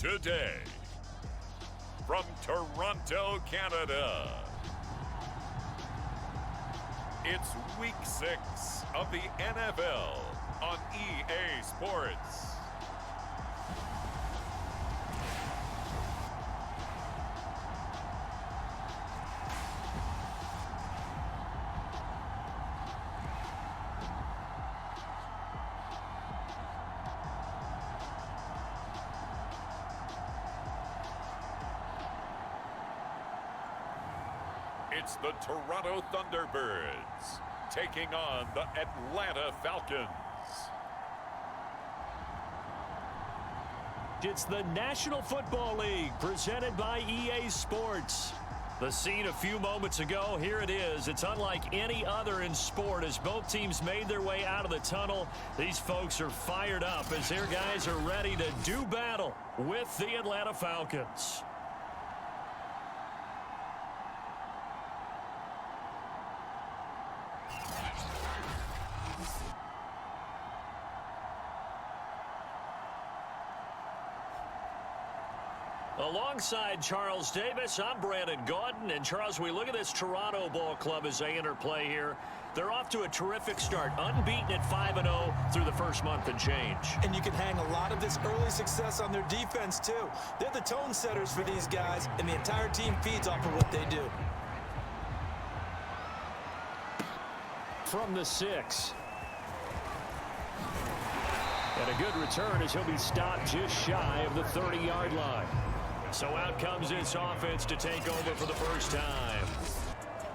today. From Toronto, Canada, it's Week 6 of the NFL on EA Sports. It's the Toronto Thunderbirds taking on the Atlanta Falcons. It's the National Football League presented by EA Sports. The scene a few moments ago, here it is. It's unlike any other in sport as both teams made their way out of the tunnel. These folks are fired up as their guys are ready to do battle with the Atlanta Falcons. Alongside Charles Davis, I'm Brandon Gaudin. And Charles, we look at this Toronto ball club as they enter play here. They're off to a terrific start, unbeaten at 5-0 through the first month and change. And you can hang a lot of this early success on their defense, too. They're the tone setters for these guys, and the entire team feeds off of what they do. From the 6. And a good return as he'll be stopped just shy of the 30-yard line. So out comes this offense to take over for the first time.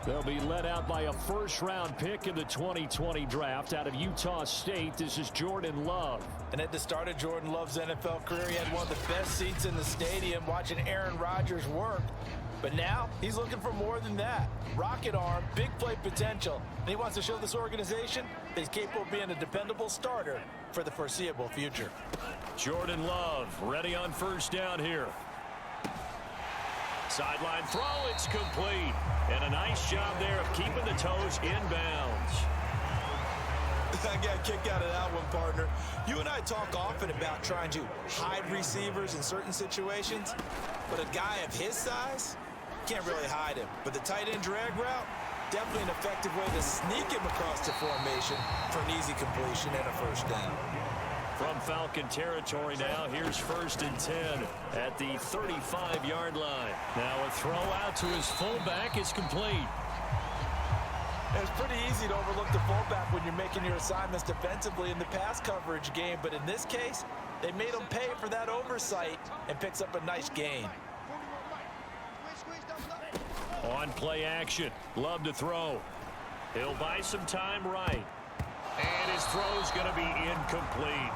They'll be led out by a first-round pick in the 2020 draft out of Utah State. This is Jordan Love. And at the start of Jordan Love's NFL career, he had one of the best seats in the stadium watching Aaron Rodgers work. But now he's looking for more than that. Rocket arm, big play potential. And he wants to show this organization that he's capable of being a dependable starter for the foreseeable future. Jordan Love ready on first down here. Sideline throw, it's complete. And a nice job there of keeping the toes in bounds. I got a kick out of that one, partner. You and I talk often about trying to hide receivers in certain situations, but a guy of his size can't really hide him. But the tight end drag route, definitely an effective way to sneak him across the formation for an easy completion and a first down. From Falcon territory now, here's 1st and 10 at the 35-yard line. Now a throw out to his fullback is complete. It's pretty easy to overlook the fullback when you're making your assignments defensively in the pass coverage game, but in this case, they made him pay for that oversight and picks up a nice gain. On play action, Love to throw. He'll buy some time right. And his throw's going to be incomplete.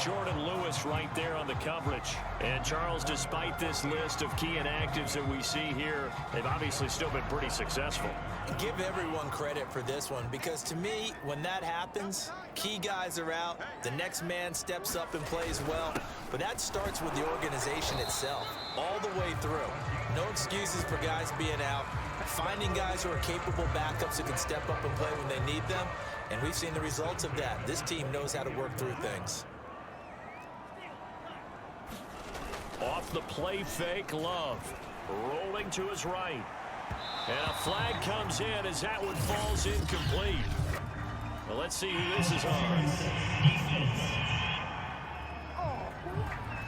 Jordan Lewis right there on the coverage. And Charles, despite this list of key inactives that we see here, they've obviously still been pretty successful. Give everyone credit for this one, because to me, when that happens, key guys are out, the next man steps up and plays well, but that starts with the organization itself, all the way through. No excuses for guys being out, finding guys who are capable backups who can step up and play when they need them, and we've seen the results of that. This team knows how to work through things. Off the play fake, Love rolling to his right. And a flag comes in as that one falls incomplete. Well, let's see who this is on.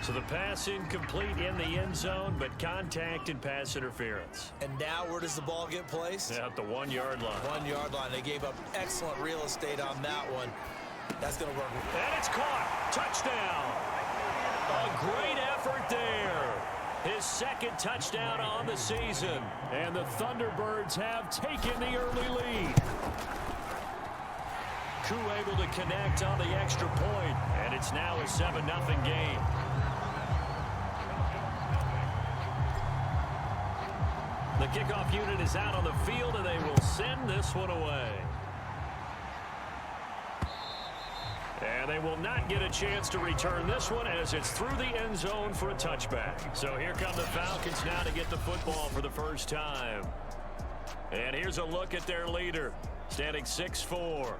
So the pass incomplete in the end zone, but contact and pass interference. And now where does the ball get placed? At the 1-yard line. 1-yard line. They gave up excellent real estate on that one. That's going to work. And it's caught. Touchdown. A great effort there. His second touchdown on the season. And the Thunderbirds have taken the early lead. Koo able to connect on the extra point, and it's now a 7-0 game. The kickoff unit is out on the field, and they will send this one away. And they will not get a chance to return this one as it's through the end zone for a touchback. So here come the Falcons now to get the football for the first time. And here's a look at their leader, standing 6'4".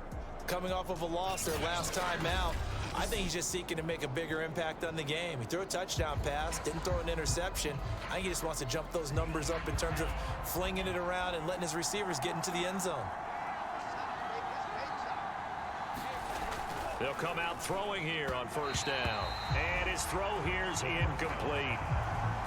Coming off of a loss their last time out, I think he's just seeking to make a bigger impact on the game. He threw a touchdown pass, didn't throw an interception. I think he just wants to jump those numbers up in terms of flinging it around and letting his receivers get into the end zone. They'll come out throwing here on first down. And his throw here is incomplete.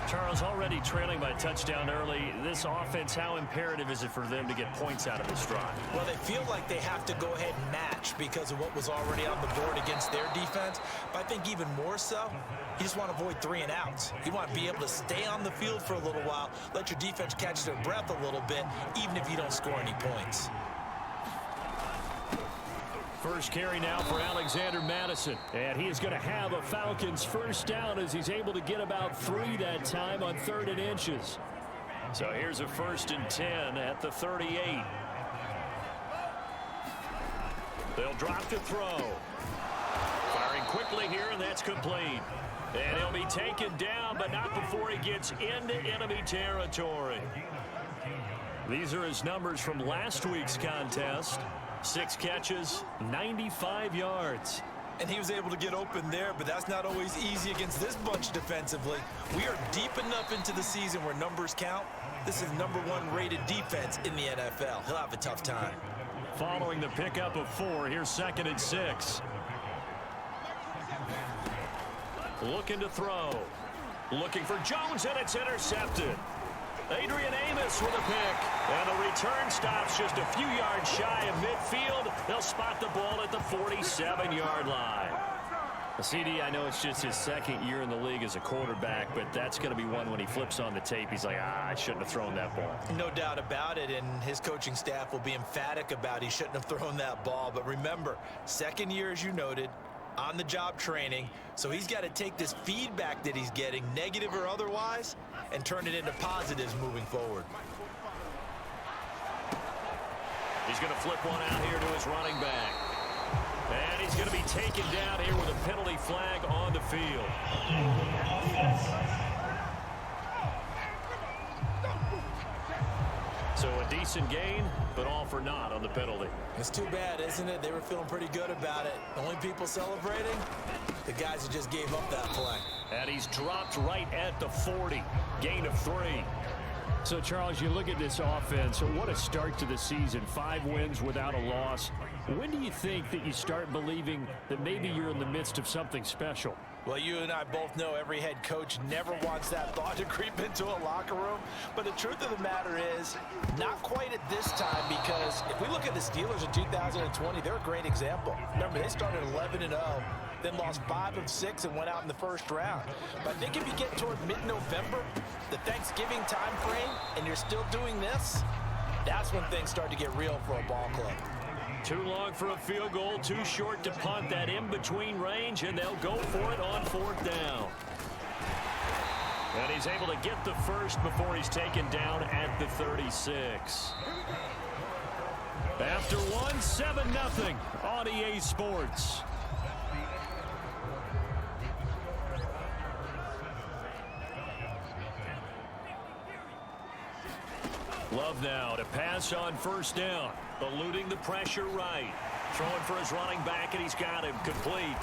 Charles, already trailing by a touchdown early. This offense, how imperative is it for them to get points out of this drive? Well, they feel like they have to go ahead and match because of what was already on the board against their defense. But I think even more so, you just want to avoid 3 and outs. You want to be able to stay on the field for a little while, let your defense catch their breath a little bit, even if you don't score any points. First carry now for Alexander Madison. And he is going to have a Falcons first down as he's able to get about 3 that time on 3rd and inches. So here's a 1st and 10 at the 38. They'll drop to throw. Firing quickly here, and that's complete. And he'll be taken down, but not before he gets into enemy territory. These are his numbers from last week's contest. 6 catches, 95 yards. And he was able to get open there, but that's not always easy against this bunch defensively. We are deep enough into the season where numbers count. This is #1 rated defense in the NFL. He'll have a tough time. Following the pickup of 4, here's 2nd and 6. Looking to throw. Looking for Jones, and it's intercepted. Adrian Amos with a pick. And the return stops just a few yards shy of midfield. They'll spot the ball at the 47-yard line. CD, I know it's just his 2nd year in the league as a quarterback, but that's going to be one when he flips on the tape. He's like, I shouldn't have thrown that ball. No doubt about it, and his coaching staff will be emphatic about he shouldn't have thrown that ball. But remember, 2nd year, as you noted, on-the-job training, so he's got to take this feedback that he's getting, negative or otherwise, and turn it into positives moving forward. He's going to flip one out here to his running back. And he's going to be taken down here with a penalty flag on the field. So a decent gain, but all for naught on the penalty. It's too bad, isn't it? They were feeling pretty good about it. The only people celebrating, the guys who just gave up that play. And he's dropped right at the 40. Gain of 3. So, Charles, you look at this offense, so what a start to the season. 5 wins without a loss. When do you think that you start believing that maybe you're in the midst of something special? Well, you and I both know every head coach never wants that thought to creep into a locker room. But the truth of the matter is, not quite at this time, because if we look at the Steelers in 2020, they're a great example. Remember, they started 11-0, then lost 5 of 6 and went out in the first round. But I think if you get toward mid-November, the Thanksgiving time frame, and you're still doing this, that's when things start to get real for a ball club. Too long for a field goal, too short to punt that in-between range, and they'll go for it on 4th down. And he's able to get the first before he's taken down at the 36. After one, 7-0 on EA Sports. Love now to pass on first down. Eluding the pressure right. Throwing for his running back, and he's got him complete.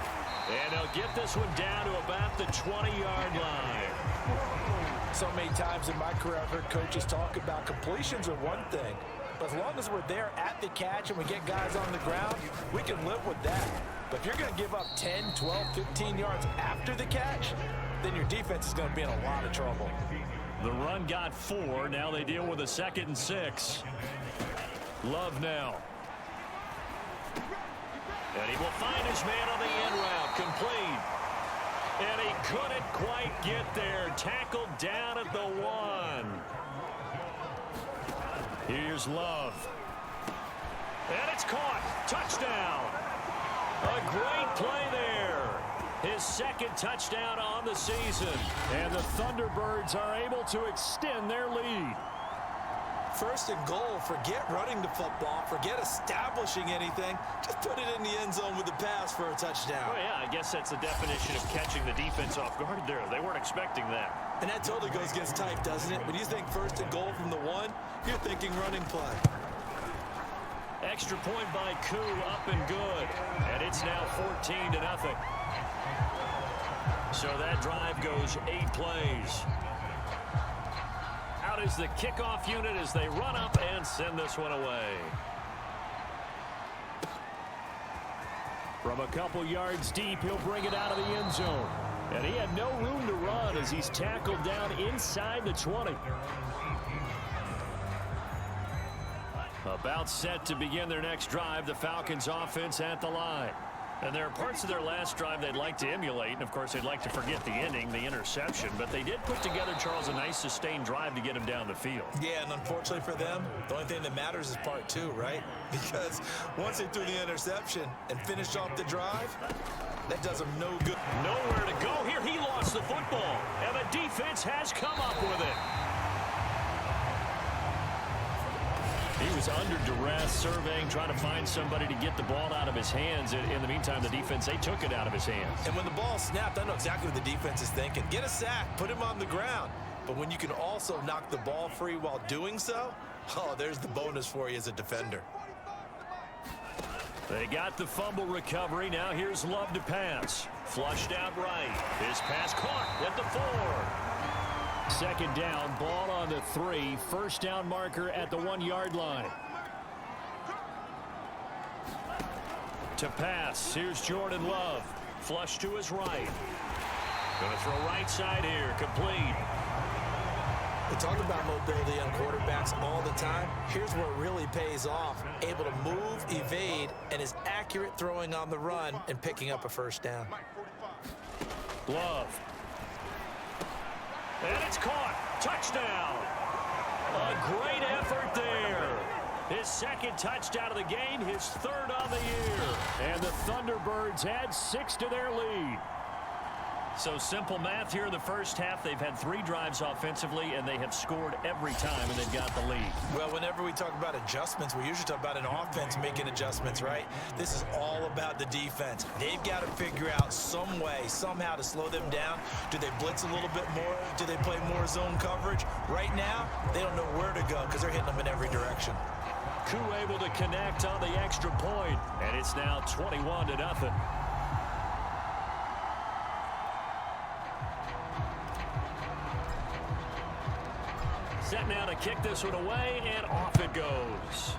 And they'll get this one down to about the 20-yard line. So many times in my career, I've heard coaches talk about completions are one thing. But as long as we're there at the catch and we get guys on the ground, we can live with that. But if you're going to give up 10, 12, 15 yards after the catch, then your defense is going to be in a lot of trouble. The run got 4. Now they deal with a 2nd and 6. Love now. And he will find his man on the end route. Complete. And he couldn't quite get there. Tackled down at the 1. Here's Love. And it's caught. Touchdown. A great play there. His 2nd touchdown on the season. And the Thunderbirds are able to extend their lead. 1st and goal. Forget running the football. Forget establishing anything. Just put it in the end zone with the pass for a touchdown. Oh, yeah, I guess that's the definition of catching the defense off guard there. They weren't expecting that. And that totally goes against type, doesn't it? When you think 1st and goal from the 1, you're thinking running play. Extra point by Koo, up and good. And it's now 14-0. So that drive goes 8 plays. Out is the kickoff unit as they run up and send this one away. From a couple yards deep, he'll bring it out of the end zone. And he had no room to run as he's tackled down inside the 20. About set to begin their next drive, the Falcons offense at the line. And there are parts of their last drive they'd like to emulate, and of course they'd like to forget the ending, the interception, but they did put together, Charles, a nice sustained drive to get him down the field. Yeah, and unfortunately for them, the only thing that matters is part 2, right? Because once they threw the interception and finished off the drive, that does them no good. Nowhere to go here. He lost the football, and the defense has come up with it. He was under duress, surveying, trying to find somebody to get the ball out of his hands. In the meantime, the defense, they took it out of his hands. And when the ball snapped, I know exactly what the defense is thinking. Get a sack, put him on the ground. But when you can also knock the ball free while doing so, oh, there's the bonus for you as a defender. They got the fumble recovery. Now here's Love to pass. Flushed out right. His pass caught at the 4. Second down, ball on the 3. First down marker at the 1-yard line. To pass, here's Jordan Love. Flush to his right. Going to throw right side here, complete. We talk about mobility on quarterbacks all the time. Here's where it really pays off. Able to move, evade, and is accurate throwing on the run and picking up a first down. Love. And it's caught. Touchdown. A great effort there. His second touchdown of the game, his 3rd on the year. And the Thunderbirds add 6 to their lead. So simple math here in the first half. They've had 3 drives offensively, and they have scored every time, and they've got the lead. Well, whenever we talk about adjustments, we usually talk about an offense making adjustments, right? This is all about the defense. They've got to figure out some way, somehow to slow them down. Do they blitz a little bit more? Do they play more zone coverage? Right now, they don't know where to go because they're hitting them in every direction. Koo able to connect on the extra point, and it's now 21-0. Set now to kick this one away, and off it goes.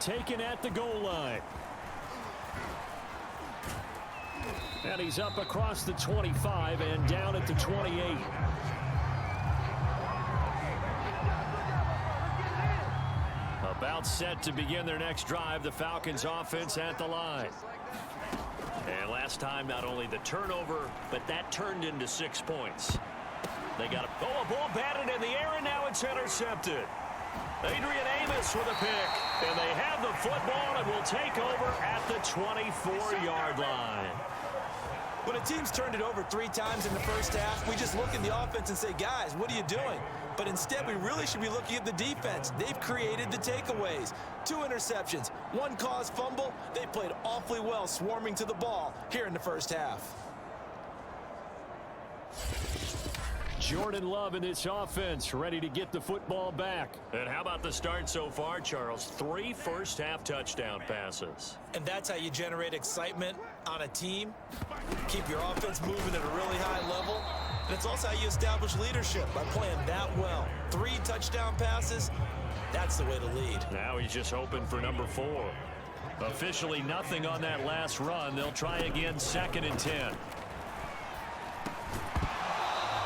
Taken at the goal line. And he's up across the 25 and down at the 28. About set to begin their next drive, the Falcons offense at the line. And last time, not only the turnover, but that turned into 6 points. They got a ball batted in the air, and now it's intercepted. Adrian Amos with a pick, and they have the football and will take over at the 24-yard line. When a team's turned it over 3 times in the first half, we just look at the offense and say, guys, what are you doing? But instead, we really should be looking at the defense. They've created the takeaways. 2 interceptions, 1 caused fumble. They played awfully well swarming to the ball here in the first half. Jordan Love in this offense, ready to get the football back. And how about the start so far, Charles? 3 first-half touchdown passes. And that's how you generate excitement on a team. Keep your offense moving at a really high level. And it's also how you establish leadership, by playing that well. 3 touchdown passes, that's the way to lead. Now he's just hoping for number 4. Officially nothing on that last run. They'll try again, 2nd and 10.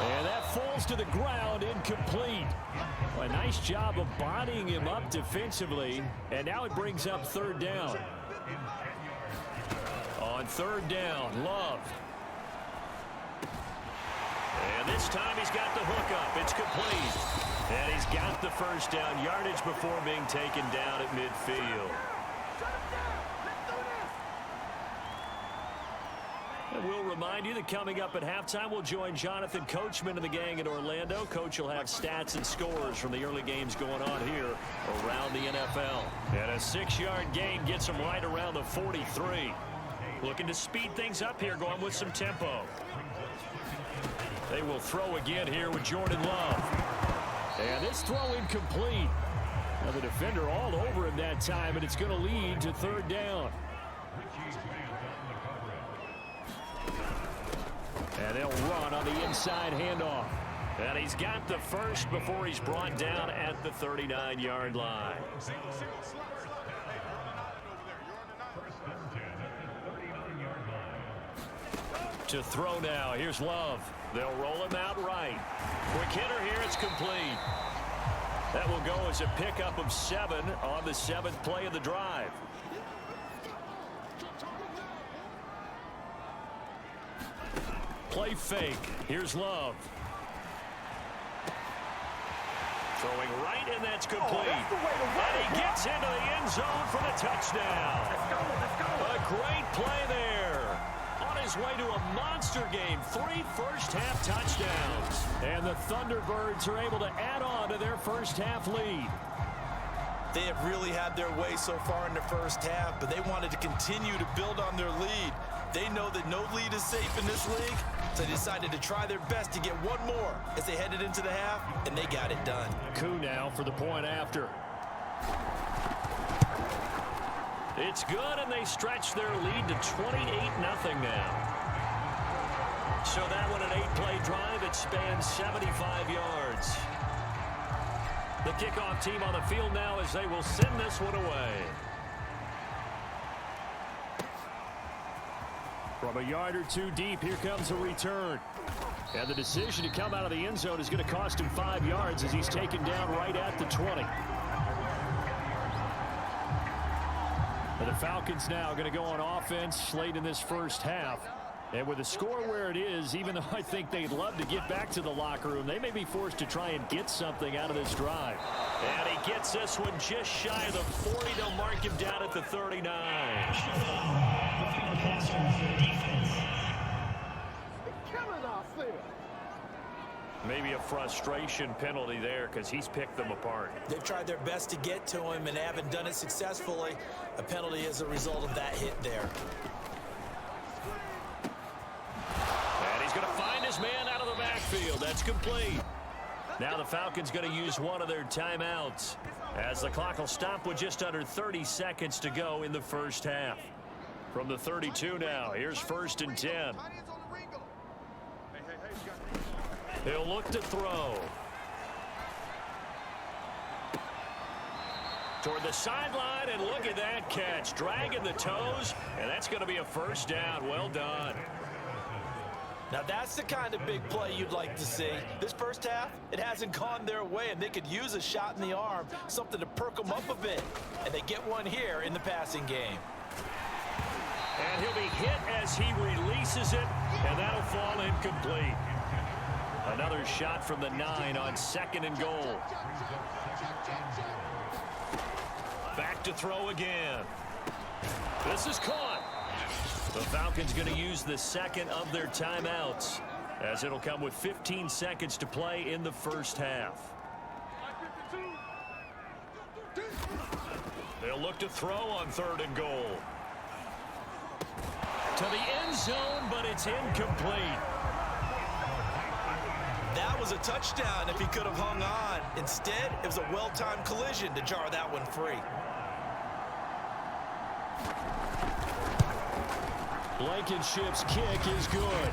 And that falls to the ground, incomplete. A nice job of bodying him up defensively. And now it brings up 3rd down. On 3rd down, Love. And this time he's got the hook up. It's complete. And he's got the first down, yardage before being taken down at midfield. And we'll remind you that coming up at halftime, we'll join Jonathan Coachman and the gang in Orlando. Coach will have stats and scores from the early games going on here around the NFL. And a 6-yard gain gets him right around the 43. Looking to speed things up here, going with some tempo. They will throw again here with Jordan Love. And this throw incomplete. Now the defender all over him that time, and it's going to lead to third down. And they'll run on the inside handoff. And he's got the first before he's brought down at the 39-yard line. To throw now. Here's Love. They'll roll him out right. Quick hitter here. It's complete. That will go as a pickup of 7 on the 7th play of the drive. Play fake. Here's Love. Throwing right, and that's complete. And he gets into the end zone for the touchdown. A great play there. On his way to a monster game. 3 first-half touchdowns. And the Thunderbirds are able to add on to their first-half lead. They have really had their way so far in the first half, but they wanted to continue to build on their lead. They know that no lead is safe in this league, so they decided to try their best to get one more as they headed into the half, and they got it done. Coup now for the point after. It's good, and they stretch their lead to 28-0 now. So that one, an 8-play drive. It spans 75 yards. The kickoff team on the field now as they will send this one away. From a yard or 2 deep, here comes a return. And the decision to come out of the end zone is going to cost him 5 yards as he's taken down right at the 20. And the Falcons now going to go on offense late in this first half. And with the score where it is, even though I think they'd love to get back to the locker room, they may be forced to try and get something out of this drive. And he gets this one just shy of the 40. They'll mark him down at the 39. Maybe a frustration penalty there because he's picked them apart. They've tried their best to get to him and they haven't done it successfully. A penalty as a result of that hit there. And he's going to find his man out of the backfield. That's complete. Now the Falcons going to use one of their timeouts as the clock will stop with just under 30 seconds to go in the first half. From the 32 now, here's 1st and 10. He'll look to throw. Toward the sideline, and look at that catch. Dragging the toes, and that's going to be a first down. Well done. Now that's the kind of big play you'd like to see. This first half, it hasn't gone their way, and they could use a shot in the arm, something to perk them up a bit. And they get one here in the passing game. And he'll be hit as he releases it, and that'll fall incomplete. Another shot from the 9 on 2nd and goal. Back to throw again. This is caught. The Falcons going to use the second of their timeouts as it'll come with 15 seconds to play in the first half. They'll look to throw on 3rd and goal. To the end zone, but it's incomplete. That was a touchdown if he could have hung on. Instead, it was a well-timed collision to jar that one free. Blankenship's kick is good.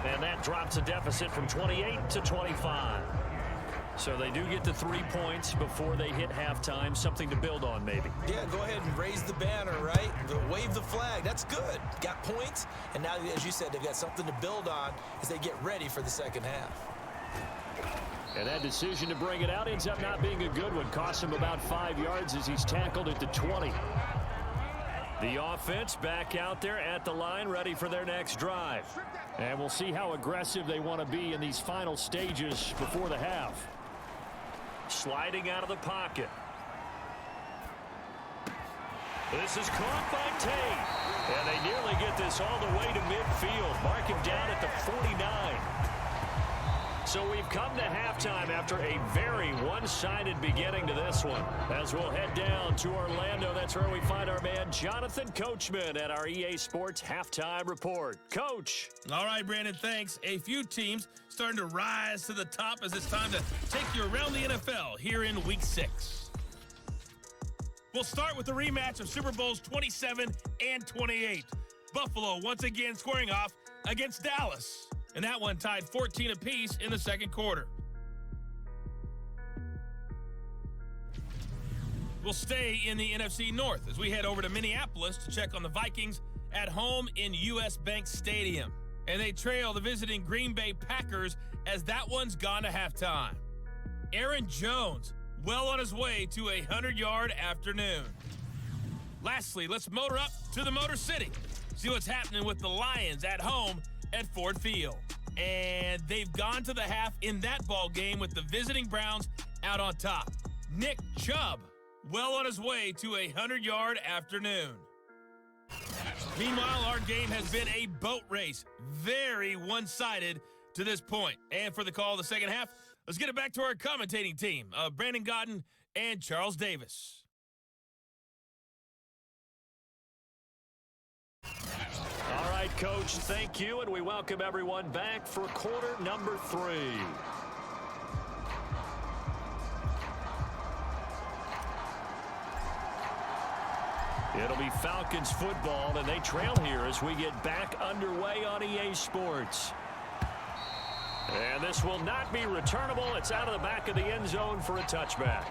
And that drops a deficit from 28 to 25. So they do get the 3 points before they hit halftime. Something to build on, maybe. Yeah, go ahead and raise the banner, right? Wave the flag. That's good. Got points. And now, as you said, they've got something to build on as they get ready for the second half. And that decision to bring it out ends up not being a good one. Costs him about 5 yards as he's tackled at the 20. The offense back out there at the line, ready for their next drive. And we'll see how aggressive they want to be in these final stages before the half. Sliding out of the pocket. This is caught by Tate. And they nearly get this all the way to midfield. Mark him down at the 49. So we've come to halftime after a very one-sided beginning to this one. As we'll head down to Orlando, that's where we find our man Jonathan Coachman at our EA Sports Halftime Report. Coach. All right, Brandon, thanks. A few teams starting to rise to the top as it's time to take you around the NFL here in Week 6. We'll start with the rematch of Super Bowls 27 and 28. Buffalo once again squaring off against Dallas. And that one tied 14 apiece in the second quarter. We'll stay in the NFC North as we head over to Minneapolis to check on the Vikings at home in US Bank Stadium. And they trail the visiting Green Bay Packers as that one's gone to halftime. Aaron Jones well on his way to a 100-yard afternoon. Lastly, let's motor up to the Motor City. See what's happening with the Lions at home at Ford Field. And they've gone to the half in that ball game with the visiting Browns out on top. Nick Chubb well on his way to a 100-yard afternoon. Meanwhile, our game has been a boat race. Very one-sided to this point. And for the call of the second half, let's get it back to our commentating team of Brandon Godden and Charles Davis. All right, Coach, thank you, and we welcome everyone back for quarter number 3. It'll be Falcons football, and they trail here as we get back underway on EA Sports. And this will not be returnable. It's out of the back of the end zone for a touchback.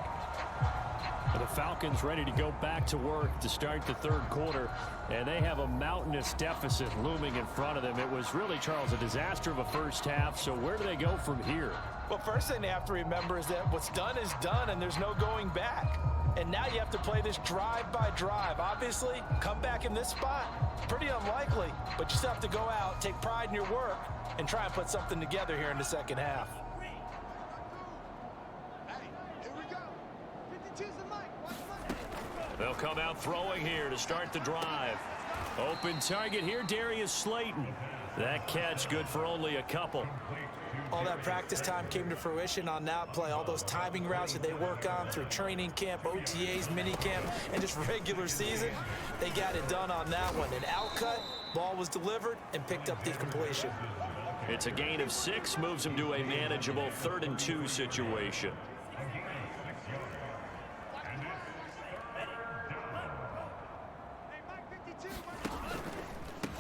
The Falcons ready to go back to work to start the third quarter, and they have a mountainous deficit looming in front of them. It was really, Charles, a disaster of a first half, so where do they go from here? Well, first thing they have to remember is that what's done is done, and there's no going back. And now you have to play this drive by drive. Obviously, come back in this spot, pretty unlikely, but you still have to go out, take pride in your work, and try and put something together here in the second half. They'll come out throwing here to start the drive. Open target here, Darius Slayton. That catch good for only a couple. All that practice time came to fruition on that play. All those timing routes that they work on through training camp, OTAs, mini camp, and just regular season, they got it done on that one. An outcut, ball was delivered, and picked up the completion. It's a gain of 6, moves them to a manageable 3rd and 2 situation.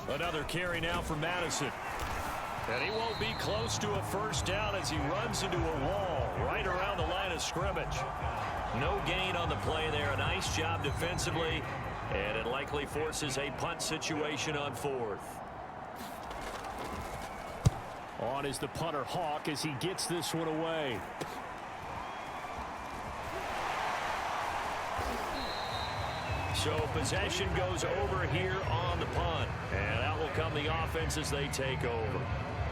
Another carry now for Madison. And he won't be close to a first down as he runs into a wall right around the line of scrimmage. No gain on the play there. A nice job defensively, and it likely forces a punt situation on 4th. On is the punter Hawk as he gets this one away. So possession goes over here on the punt. And out will come the offense as they take over.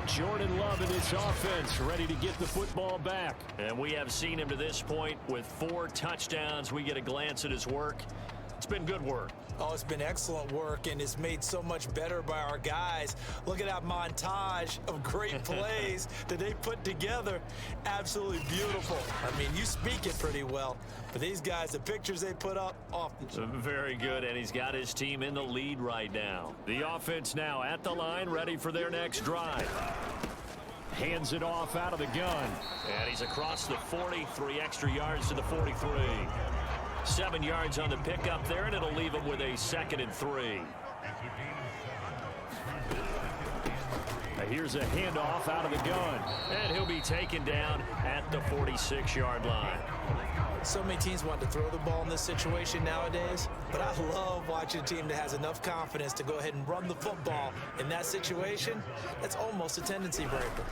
Jordan Love in this offense ready to get the football back. And we have seen him to this point with 4 touchdowns. We get a glance at his work. It's been good work. Oh, it's been excellent work, and it's made so much better by our guys. Look at that montage of great plays that they put together. Absolutely beautiful. I mean, you speak it pretty well, but these guys, the pictures they put up, off the chart. Very good, and he's got his team in the lead right now. The offense now at the line, ready for their next drive. Hands it off out of the gun. And he's across the 40, 3 extra yards to the 43. 7 yards on the pickup there, and it'll leave him with a 2nd and 3. Here's a handoff out of the gun, and he'll be taken down at the 46-yard line. So many teams want to throw the ball in this situation nowadays, but I love watching a team that has enough confidence to go ahead and run the football. In that situation, that's almost a tendency breaker.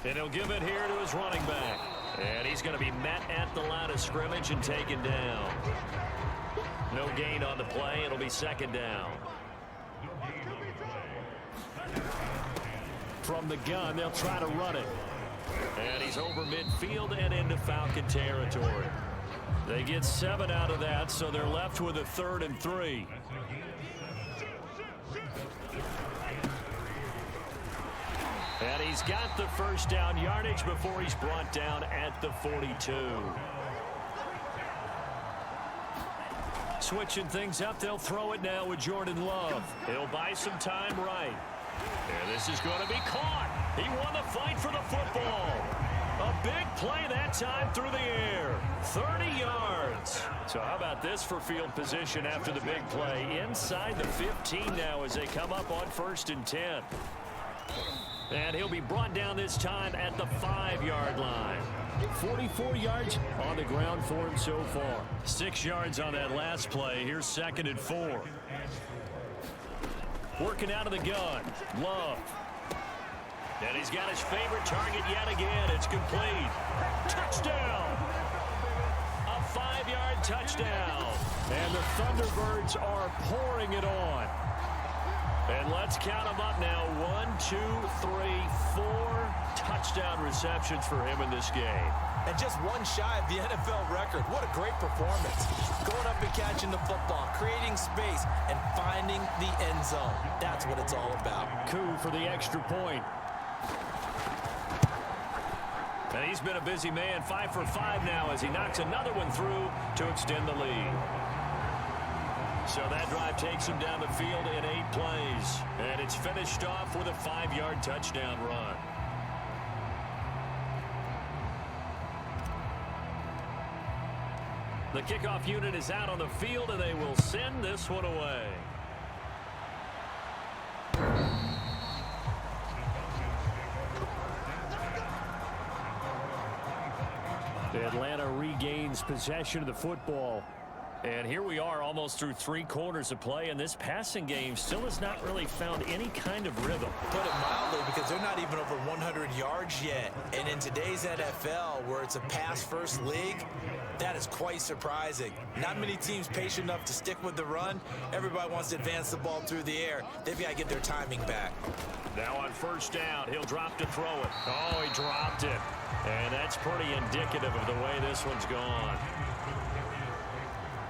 And he'll give it here to his running back. And he's going to be met at the line of scrimmage and taken down. No gain on the play. It'll be 2nd down. From the gun, they'll try to run it. And he's over midfield and into Falcon territory. They get 7 out of that, so they're left with a 3rd and 3. And he's got the first down yardage before he's brought down at the 42. Switching things up, they'll throw it now with Jordan Love. He'll buy some time right. And this is going to be caught. He won the fight for the football. A big play that time through the air. 30 yards. So how about this for field position after the big play? Inside the 15 now as they come up on 1st and 10. And he'll be brought down this time at the 5-yard line. 44 yards on the ground for him so far. 6 yards on that last play. Here's 2nd and 4. Working out of the gun. Love. And he's got his favorite target yet again. It's complete. Touchdown. A 5-yard touchdown. And the Thunderbirds are pouring it on. And let's count them up now. 1, 2, 3, 4 touchdown receptions for him in this game. And just one shy of the NFL record. What a great performance. Going up and catching the football, creating space, and finding the end zone. That's what it's all about. Coup for the extra point. And he's been a busy man. 5 for 5 now as he knocks another one through to extend the lead. So that drive takes him down the field in 8 plays. And it's finished off with a 5-yard touchdown run. The kickoff unit is out on the field, and they will send this one away. Atlanta regains possession of the football. And here we are almost through 3 quarters of play, and this passing game still has not really found any kind of rhythm. Put it mildly, because they're not even over 100 yards yet. And in today's NFL, where it's a pass-first league, that is quite surprising. Not many teams patient enough to stick with the run. Everybody wants to advance the ball through the air. They've got to get their timing back. Now on 1st down, he'll drop to throw it. Oh, he dropped it. And that's pretty indicative of the way this one's gone.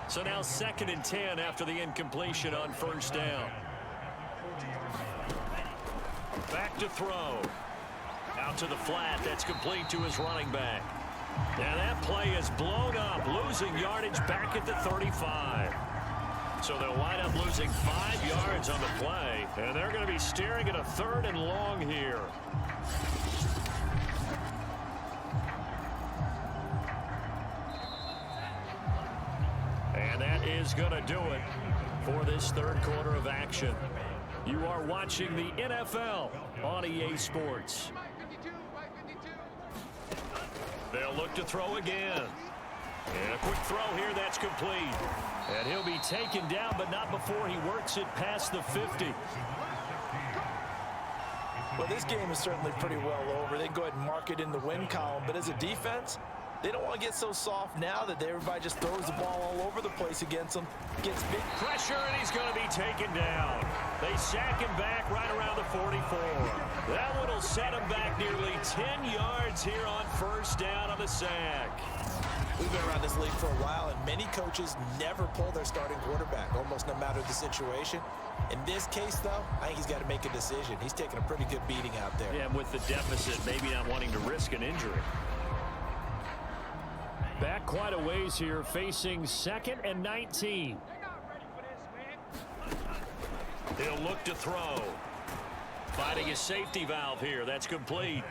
So now 2nd and 10 after the incompletion on 1st down. Back to throw. Out to the flat. That's complete to his running back. Now that play is blown up, losing yardage back at the 35. So they'll wind up losing 5 yards on the play, and they're going to be staring at a 3rd and long here. And that is going to do it for this 3rd quarter of action. You are watching the NFL on EA Sports. They'll look to throw again. And a quick throw here, that's complete. And he'll be taken down, but not before he works it past the 50. Well, this game is certainly pretty well over. They can go ahead and mark it in the win column, but as a defense, they don't want to get so soft now that everybody just throws the ball all over the place against them. Gets big pressure, and he's going to be taken down. They sack him back right around the 44. That one will set him back nearly 10 yards here on 1st down on the sack. We've been around this league for a while, and many coaches never pull their starting quarterback, almost no matter the situation. In this case, though, I think he's got to make a decision. He's taking a pretty good beating out there. Yeah, with the deficit, maybe not wanting to risk an injury. Back quite a ways here, facing 2nd and 19. He'll look to throw. Finding his safety valve here. That's complete.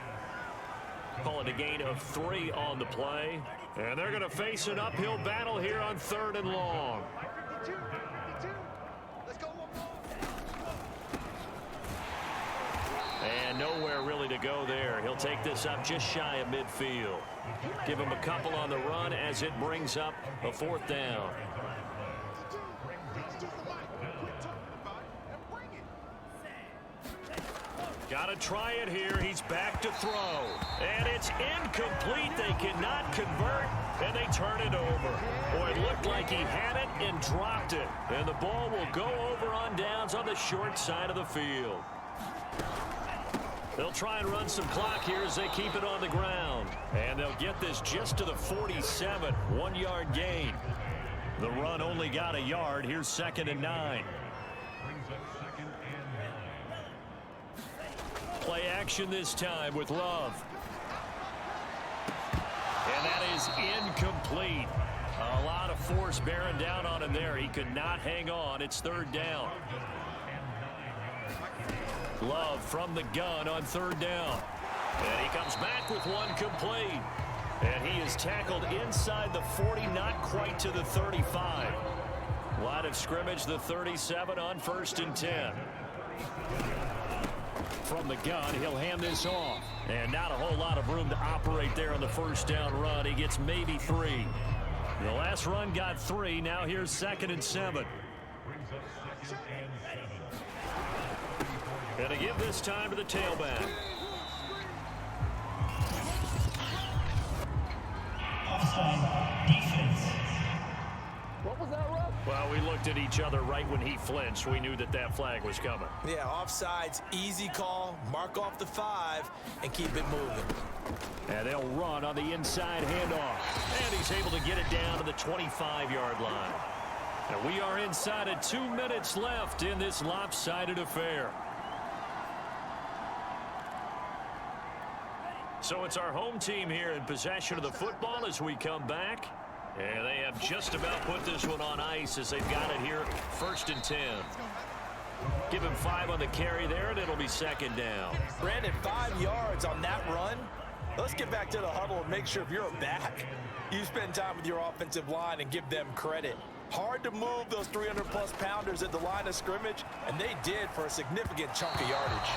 Call it a gain of 3 on the play. And they're going to face an uphill battle here on 3rd and long. And nowhere really to go there. He'll take this up just shy of midfield. Give him a couple on the run as it brings up a 4th down. Got to try it here. He's back to throw. And it's incomplete. They cannot convert, and they turn it over. Boy, it looked like he had it and dropped it. And the ball will go over on downs on the short side of the field. They'll try and run some clock here as they keep it on the ground. And they'll get this just to the 47. 1-yard gain. The run only got a yard. Here's 2nd and 9. Play action this time with Love. And that is incomplete. A lot of force bearing down on him there. He could not hang on. It's 3rd down. Love from the gun on 3rd down. And he comes back with one complete. And he is tackled inside the 40, not quite to the 35. Line of scrimmage, the 37 on 1st and 10. From the gun, he'll hand this off. And not a whole lot of room to operate there on the first down run. He gets maybe 3. The last run got 3. Now here's 2nd and 7. And to give this time to the tailback. Defense. What was that, ref? Well, we looked at each other right when he flinched. We knew that that flag was coming. Yeah, offsides, easy call, mark off the 5, and keep it moving. And they'll run on the inside handoff. And he's able to get it down to the 25-yard line. And we are inside of 2 minutes left in this lopsided affair. So it's our home team here in possession of the football as we come back. And they have just about put this one on ice as they've got it here, 1st and 10. Give him 5 on the carry there, and it'll be 2nd down. Brandon, 5 yards on that run. Let's get back to the huddle and make sure if you're a back, you spend time with your offensive line and give them credit. Hard to move those 300-plus pounders at the line of scrimmage, and they did for a significant chunk of yardage.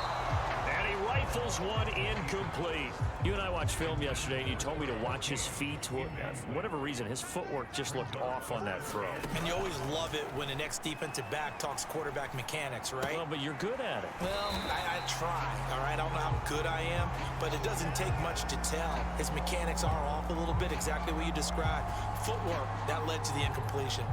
And he rifles one incomplete. You and I watched film yesterday, and you told me to watch his feet. For whatever reason, his footwork just looked off on that throw. And you always love it when the next defensive back talks quarterback mechanics, right? Well, but you're good at it. Well, I try, all right? I don't know how good I am, but it doesn't take much to tell. His mechanics are off a little bit, exactly what you described. Footwork, that led to the incompletion.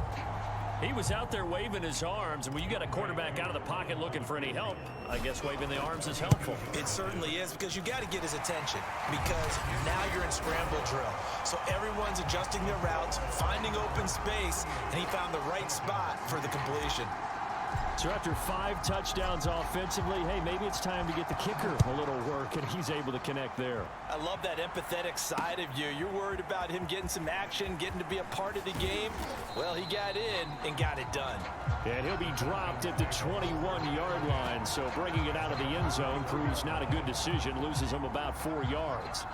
He was out there waving his arms, and when you got a quarterback out of the pocket looking for any help, I guess waving the arms is helpful. It certainly is, because you got to get his attention, because now you're in scramble drill. So everyone's adjusting their routes, finding open space, and he found the right spot for the completion. So after 5 touchdowns offensively, hey, maybe it's time to get the kicker a little work, and he's able to connect there. I love that empathetic side of you. You're worried about him getting some action, getting to be a part of the game. Well, he got in and got it done. And he'll be dropped at the 21-yard line, so bringing it out of the end zone proves not a good decision, loses him about 4 yards.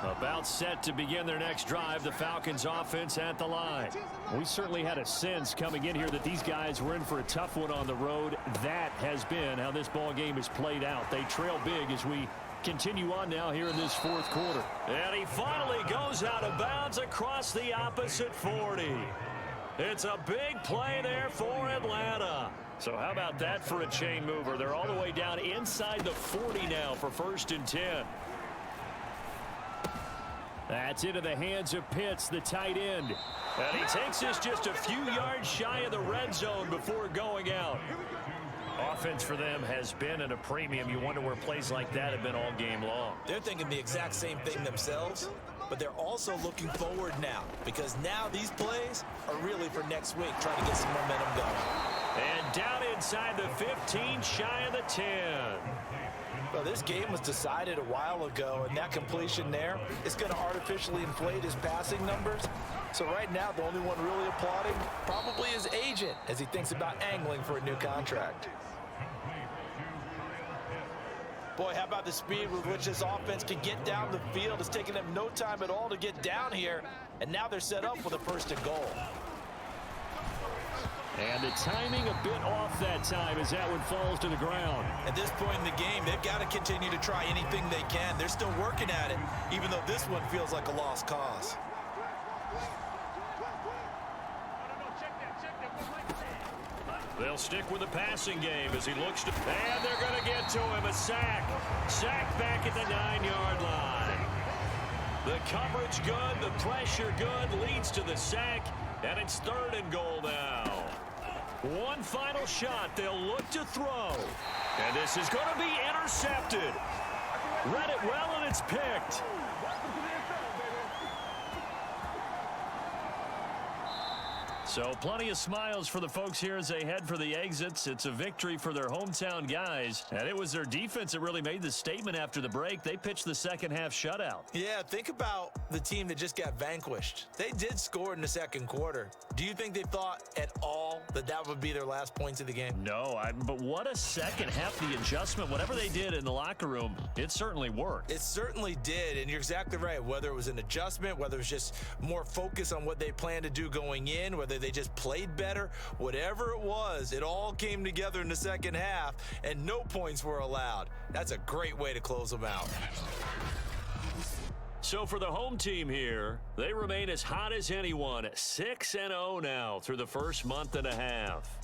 About set to begin their next drive, the Falcons offense at the line. We certainly had a sense coming in here that these guys were in for a tough one on the road. That has been how this ball game is played out. They trail big as we continue on now here in this 4th quarter. And he finally goes out of bounds across the opposite 40. It's a big play there for Atlanta. So how about that for a chain mover? They're all the way down inside the 40 now for 1st and 10. That's into the hands of Pitts, the tight end. And he takes this just a few yards shy of the red zone before going out. Offense for them has been at a premium. You wonder where plays like that have been all game long. They're thinking the exact same thing themselves, but they're also looking forward now, because now these plays are really for next week, trying to get some momentum going. And down inside the 15, shy of the 10. Well, this game was decided a while ago, and that completion there is going to artificially inflate his passing numbers. So right now, the only one really applauding probably his agent as he thinks about angling for a new contract. Boy, how about the speed with which this offense can get down the field? It's taken them no time at all to get down here, and now they're set up with a 1st and goal. And the timing a bit off that time as that one falls to the ground. At this point in the game, they've got to continue to try anything they can. They're still working at it, even though this one feels like a lost cause. They'll stick with the passing game as he looks to... And they're going to get to him. A sack. Sack back at the 9-yard line. The coverage good. The pressure good. Leads to the sack. And it's 3rd and goal now. One final shot. They'll look to throw. And this is going to be intercepted. Read it well, and it's picked. So plenty of smiles for the folks here as they head for the exits. It's a victory for their hometown guys, and it was their defense that really made the statement after the break. They pitched the second half shutout. Yeah, think about the team that just got vanquished. They did score in the second quarter. Do you think they thought at all that that would be their last points of the game? No, but what a second half. The adjustment, whatever they did in the locker room, it certainly worked. It certainly did, and you're exactly right. Whether it was an adjustment, whether it was just more focus on what they planned to do going in, whether they just played better, whatever it was, it all came together in the second half, and no points were allowed. That's a great way to close them out. So for the home team here, they remain as hot as anyone, 6-0 now through the first month and a half.